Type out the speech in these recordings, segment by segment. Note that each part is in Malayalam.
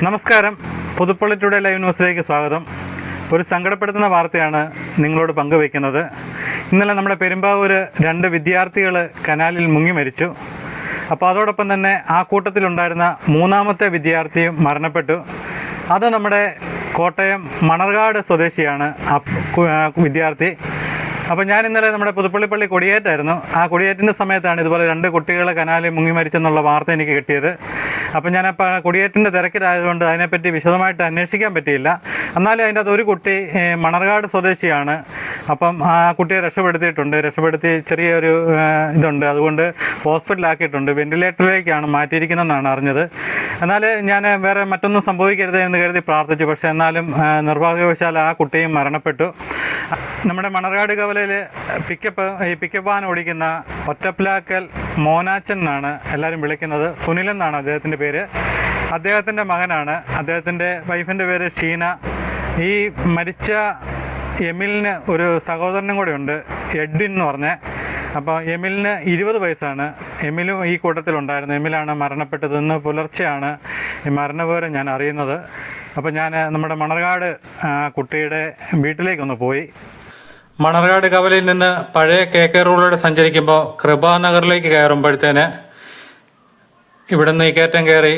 നമസ്കാരം, പുതുപ്പള്ളി ടുഡേ ലൈവ് ന്യൂസിലേക്ക് സ്വാഗതം. ഒരു സങ്കടപ്പെടുത്തുന്ന വാർത്തയാണ് നിങ്ങളോട് പങ്കുവയ്ക്കുന്നത്. ഇന്നലെ നമ്മുടെ പെരുമ്പാവൂർ 2 വിദ്യാർത്ഥികൾ കനാലിൽ മുങ്ങി മരിച്ചു. അപ്പോൾ അതോടൊപ്പം തന്നെ ആ കൂട്ടത്തിലുണ്ടായിരുന്ന 3ാമത്തെ വിദ്യാർത്ഥിയും മരണപ്പെട്ടു. അത് നമ്മുടെ കോട്ടയം മണർകാട് സ്വദേശിയാണ് ആ വിദ്യാർത്ഥി. അപ്പോൾ ഞാൻ ഇന്നലെ നമ്മുടെ പുതുപ്പള്ളിപ്പള്ളി കൊടിയേറ്റായിരുന്നു. ആ കൊടിയേറ്റിൻ്റെ സമയത്താണ് ഇതുപോലെ 2 കുട്ടികൾ കനാലിൽ മുങ്ങി മരിച്ചെന്നുള്ള വാർത്ത എനിക്ക് കിട്ടിയത്. അപ്പോൾ ഞാനപ്പോൾ കൊടിയേറ്റിൻ്റെ തിരക്കിലായതുകൊണ്ട് അതിനെപ്പറ്റി വിശദമായിട്ട് അന്വേഷിക്കാൻ പറ്റിയില്ല. എന്നാലും അതിൻ്റെ അകത്ത് ഒരു കുട്ടി മണർകാട് സ്വദേശിയാണ്. അപ്പം ആ കുട്ടിയെ രക്ഷപ്പെടുത്തി ചെറിയൊരു ഇതുണ്ട്, അതുകൊണ്ട് ഹോസ്പിറ്റലാക്കിയിട്ടുണ്ട്. വെന്റിലേറ്ററിലേക്കാണ് മാറ്റിയിരിക്കുന്നതെന്നാണ് അറിഞ്ഞത്. എന്നാൽ ഞാൻ വേറെ മറ്റൊന്നും സംഭവിക്കരുത് എന്ന് കരുതി പ്രാർത്ഥിച്ചു. പക്ഷേ എന്നാലും നിർഭാഗ്യവശാൽ ആ കുട്ടിയും മരണപ്പെട്ടു. നമ്മുടെ മണർകാട് കവലയിൽ പിക്കപ്പ് വാൻ ഓടിക്കുന്ന ഒറ്റപ്ലാക്കൽ മോനാച്ചൻ എന്നാണ് എല്ലാവരും വിളിക്കുന്നത്. സുനിൽ എന്നാണ് അദ്ദേഹത്തിൻ്റെ പേര്. അദ്ദേഹത്തിൻ്റെ മകനാണ്. അദ്ദേഹത്തിൻ്റെ വൈഫിൻ്റെ പേര് ഷീന. ഈ മരിച്ച എമിലിന് ഒരു സഹോദരനും കൂടെ ഉണ്ട്, എഡ്വിൻ എന്ന് പറഞ്ഞ്. അപ്പോൾ എമിലിന് 20 വയസ്സാണ്. എമിലും ഈ കൂട്ടത്തിലുണ്ടായിരുന്നു. എമിലാണ് മരണപ്പെട്ടത്. ഇന്ന് പുലർച്ചെയാണ് ഈ മരണവിവരം ഞാൻ അറിയുന്നത്. അപ്പോൾ ഞാൻ നമ്മുടെ മണർകാട് കുട്ടിയുടെ വീട്ടിലേക്കൊന്ന് പോയി. മണർകാട് കവലയിൽ നിന്ന് പഴയ KK റോഡിലൂടെ സഞ്ചരിക്കുമ്പോൾ കൃപാനഗറിലേക്ക് കയറുമ്പോഴത്തേന് ഇവിടുന്ന് ഈ കയറ്റം കയറി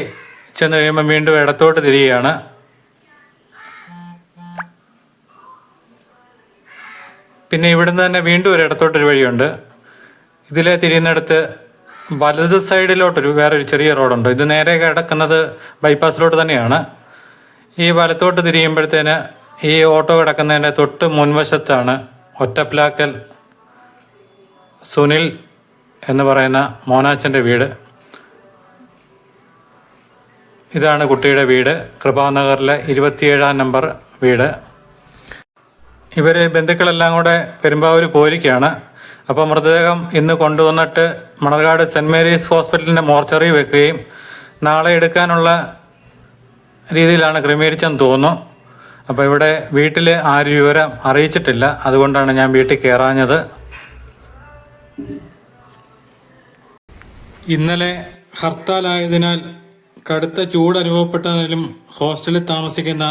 ചെന്ന് കഴിയുമ്പോൾ വീണ്ടും ഇടത്തോട്ട് തിരിയുകയാണ്. പിന്നെ ഇവിടുന്ന് തന്നെ വീണ്ടും ഒരു ഇടത്തോട്ടൊരു വഴിയുണ്ട്. ഇതിലെ തിരിയുന്നിടത്ത് വലത് സൈഡിലോട്ടൊരു വേറൊരു ചെറിയ റോഡുണ്ട്. ഇത് നേരെ കിടക്കുന്നത് ബൈപ്പാസിലോട്ട് തന്നെയാണ്. ഈ വലത്തോട്ട് തിരിയുമ്പോഴത്തേന് ഈ ഓട്ടോ കിടക്കുന്നതിൻ്റെ തൊട്ട് മുൻവശത്താണ് ഒറ്റപ്ലാക്കൽ സുനിൽ എന്ന് പറയുന്ന മോനാച്ചൻ്റെ വീട്. ഇതാണ് കുട്ടിയുടെ വീട്, കൃപാനഗറിലെ 27ാം നമ്പർ വീട്. ഇവർ ബന്ധുക്കളെല്ലാം കൂടെ പെരുമ്പാവൂർ പോയിരിക്കുകയാണ്. അപ്പോൾ മൃതദേഹം ഇന്ന് കൊണ്ടുവന്നിട്ട് മണർകാട് സെൻറ്റ് മേരീസ് ഹോസ്പിറ്റലിൻ്റെ മോർച്ചറി വെക്കുകയും നാളെ എടുക്കാനുള്ള രീതിയിലാണ് ക്രമീകരിച്ചെന്ന് തോന്നുന്നു. അപ്പോൾ ഇവിടെ വീട്ടിൽ ആരും വിവരം അറിയിച്ചിട്ടില്ല. അതുകൊണ്ടാണ് ഞാൻ വീട്ടിൽ കയറാഞ്ഞത്. ഇന്നലെ ഹർത്താലായതിനാൽ കടുത്ത ചൂട് അനുഭവപ്പെട്ടതിലും ഹോസ്റ്റലിൽ താമസിക്കുന്ന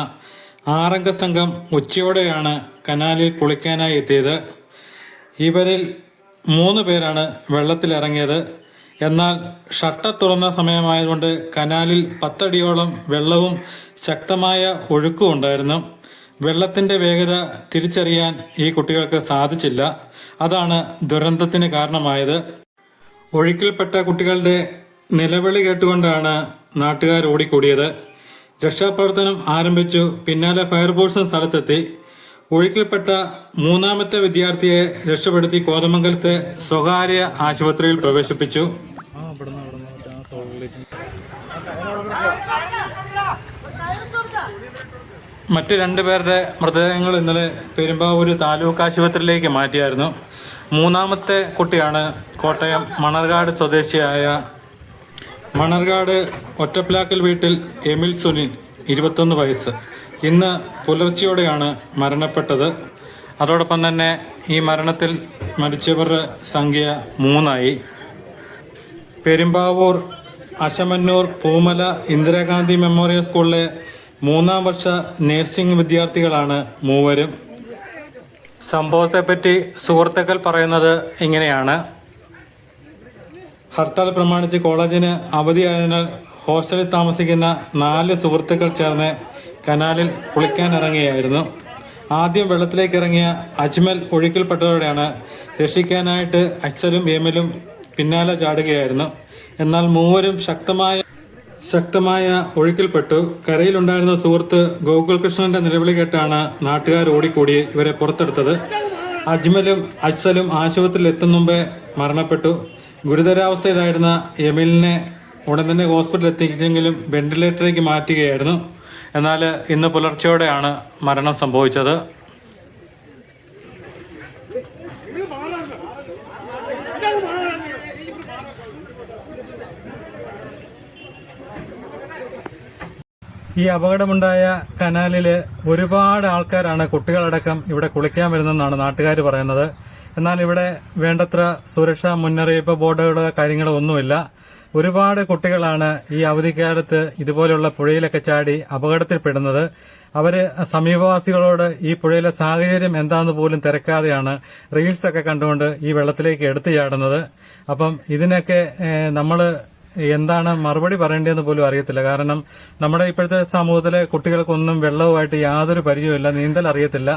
6 സംഘം ഉച്ചയോടെയാണ് കനാലിൽ കുളിക്കാനായി എത്തിയത്. ഇവരിൽ 3 പേരാണ് വെള്ളത്തിലിറങ്ങിയത്. എന്നാൽ ഷട്ടർ തുറന്ന സമയമായതുകൊണ്ട് കനാലിൽ 10 അടിയോളം വെള്ളവും ശക്തമായ ഒഴുക്കും ഉണ്ടായിരുന്നു. വെള്ളത്തിൻ്റെ വേഗത തിരിച്ചറിയാൻ ഈ കുട്ടികൾക്ക് സാധിച്ചില്ല. അതാണ് ദുരന്തത്തിന് കാരണമായത്. ഒഴുക്കിൽപ്പെട്ട കുട്ടികളുടെ നിലവിളി കേട്ടുകൊണ്ടാണ് നാട്ടുകാർ ഓടിക്കൂടിയത്. രക്ഷാപ്രവർത്തനം ആരംഭിച്ചു. പിന്നാലെ ഫയർഫോഴ്സും സ്ഥലത്തെത്തി. ഒഴുക്കിൽപ്പെട്ട 3ാമത്തെ വിദ്യാർത്ഥിയെ രക്ഷപ്പെടുത്തി കോതമംഗലത്തെ സ്വകാര്യ ആശുപത്രിയിൽ പ്രവേശിപ്പിച്ചു. മറ്റ് 2 പേരുടെ മൃതദേഹങ്ങൾ ഇന്നലെ പെരുമ്പാവൂർ താലൂക്ക് ആശുപത്രിയിലേക്ക് മാറ്റിയായിരുന്നു. 3ാമത്തെ കുട്ടിയാണ് കോട്ടയം മണർകാട് സ്വദേശിയായ മണർകാട് ഒറ്റപ്ലാക്കൽ വീട്ടിൽ എമിൽ സുനിൽ, 21 വയസ്സ്. ഇന്ന് പുലർച്ചയോടെയാണ് മരണപ്പെട്ടത്. അതോടൊപ്പം തന്നെ ഈ മരണത്തിൽ മരിച്ചവരുടെ സംഖ്യ 3ആയി. പെരുമ്പാവൂർ അശമന്നൂർ പൂമല ഇന്ദിരാഗാന്ധി മെമ്മോറിയൽ സ്കൂളിലെ 3ാം വർഷ നഴ്സിംഗ് വിദ്യാർത്ഥികളാണ് 3 സംഭവത്തെപ്പറ്റി സുഹൃത്തുക്കൾ പറയുന്നത് ഇങ്ങനെയാണ്. ഹർത്താൽ പ്രമാണിച്ച് കോളേജിന് അവധിയായതിനാൽ ഹോസ്റ്റലിൽ താമസിക്കുന്ന 4 സുഹൃത്തുക്കൾ ചേർന്ന് കനാലിൽ കുളിക്കാനിറങ്ങിയായിരുന്നു. ആദ്യം വെള്ളത്തിലേക്ക് ഇറങ്ങിയ അജ്മൽ ഒഴുക്കിൽപ്പെട്ടതോടെയാണ് രക്ഷിക്കാനായിട്ട് അക്സലും എമിലും പിന്നാലെ ചാടുകയായിരുന്നു. എന്നാൽ 3 ശക്തമായ ഒഴുക്കിൽപ്പെട്ടു. കരയിലുണ്ടായിരുന്ന സുഹൃത്ത് ഗോകുൽകൃഷ്ണന്റെ നിലവിളി കേട്ടാണ് നാട്ടുകാർ ഓടിക്കൂടി ഇവരെ പുറത്തെടുത്തത്. അജ്മലും അക്സലും ആശുപത്രിയിൽ എത്തും മുമ്പേ മരണപ്പെട്ടു. ഗുരുതരാവസ്ഥയിലായിരുന്ന എമിലിനെ ഉടൻ തന്നെ ഹോസ്പിറ്റലിൽ എത്തിച്ചെങ്കിലും വെന്റിലേറ്ററിലേക്ക് മാറ്റുകയായിരുന്നു. എന്നാൽ ഇന്ന് പുലർച്ചയോടെയാണ് മരണം സംഭവിച്ചത്. ഈ അപകടമുണ്ടായ കനാലിൽ ഒരുപാട് ആൾക്കാരാണ്, കുട്ടികളടക്കം ഇവിടെ കുളിക്കാൻ വരുന്നതെന്നാണ് നാട്ടുകാർ പറയുന്നത്. എന്നാൽ ഇവിടെ വേണ്ടത്ര സുരക്ഷാ മുന്നറിയിപ്പ് ബോർഡുകളോ കാര്യങ്ങളോ ഒന്നുമില്ല. ഒരുപാട് കുട്ടികളാണ് ഈ അവധിക്കാലത്ത് ഇതുപോലെയുള്ള പുഴയിലൊക്കെ ചാടി അപകടത്തിൽപ്പെടുന്നത്. അവര് സമീപവാസികളോട് ഈ പുഴയിലെ സാഹചര്യം എന്താണെന്ന് പോലും തിരക്കാതെയാണ് റീൽസൊക്കെ കണ്ടുകൊണ്ട് ഈ വെള്ളത്തിലേക്ക് എടുത്തു ചാടുന്നത്. അപ്പം ഇതിനൊക്കെ നമ്മള് എന്താണ് മറുപടി പറയേണ്ടതെന്ന് പോലും അറിയത്തില്ല. കാരണം നമ്മുടെ ഇപ്പോഴത്തെ സമൂഹത്തിലെ കുട്ടികൾക്കൊന്നും വെള്ളവുമായിട്ട് യാതൊരു പരിചയമില്ല, നീന്തൽ അറിയത്തില്ല.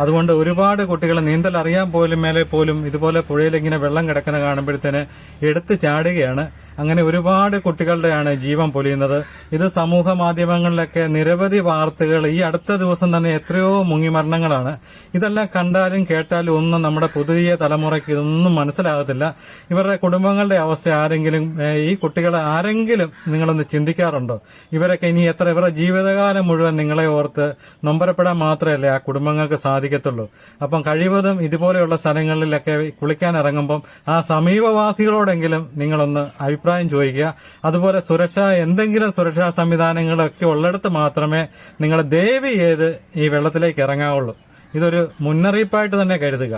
അതുകൊണ്ട് ഒരുപാട് കുട്ടികൾ നീന്തൽ അറിയാൻ പോലും മേലെ പോലും ഇതുപോലെ പുഴയിലിങ്ങനെ വെള്ളം കിടക്കുന്ന കാണുമ്പോഴത്തേന് എടുത്ത് ചാടുകയാണ്. അങ്ങനെ ഒരുപാട് കുട്ടികളുടെയാണ് ജീവൻ പൊലിയുന്നത്. ഇത് സമൂഹ മാധ്യമങ്ങളിലൊക്കെ നിരവധി വാർത്തകൾ, ഈ അടുത്ത ദിവസം തന്നെ എത്രയോ മുങ്ങിമരണങ്ങളാണ്. ഇതെല്ലാം കണ്ടാലും കേട്ടാലും ഒന്നും നമ്മുടെ പുതിയ തലമുറയ്ക്ക് ഇതൊന്നും മനസ്സിലാകത്തില്ല. ഇവരുടെ കുടുംബങ്ങളുടെ അവസ്ഥ ആരെങ്കിലും, ഈ കുട്ടികളെ ആരെങ്കിലും നിങ്ങളൊന്ന് ചിന്തിക്കാറുണ്ടോ? ഇവരൊക്കെ ഇനി ഇവരുടെ ജീവിതകാലം മുഴുവൻ നിങ്ങളെ ഓർത്ത് നൊമ്പരപ്പെടാൻ മാത്രമല്ലേ ആ കുടുംബങ്ങൾക്ക് സാധിക്കത്തുള്ളൂ. അപ്പം കഴിവതും ഇതുപോലെയുള്ള സ്ഥലങ്ങളിലൊക്കെ കുളിക്കാൻ ഇറങ്ങുമ്പം ആ സമീപവാസികളോടെങ്കിലും നിങ്ങളൊന്ന് അഭിപ്രായം ചോദിക്കുക. അതുപോലെ എന്തെങ്കിലും സുരക്ഷാ സംവിധാനങ്ങളൊക്കെ ഉള്ളിടത്ത് മാത്രമേ നിങ്ങൾ ദയവ് ചെയ്ത് ഈ വെള്ളത്തിലേക്ക് ഇറങ്ങാവുള്ളൂ. ഇതൊരു മുന്നറിയിപ്പായിട്ട് തന്നെ കരുതുക.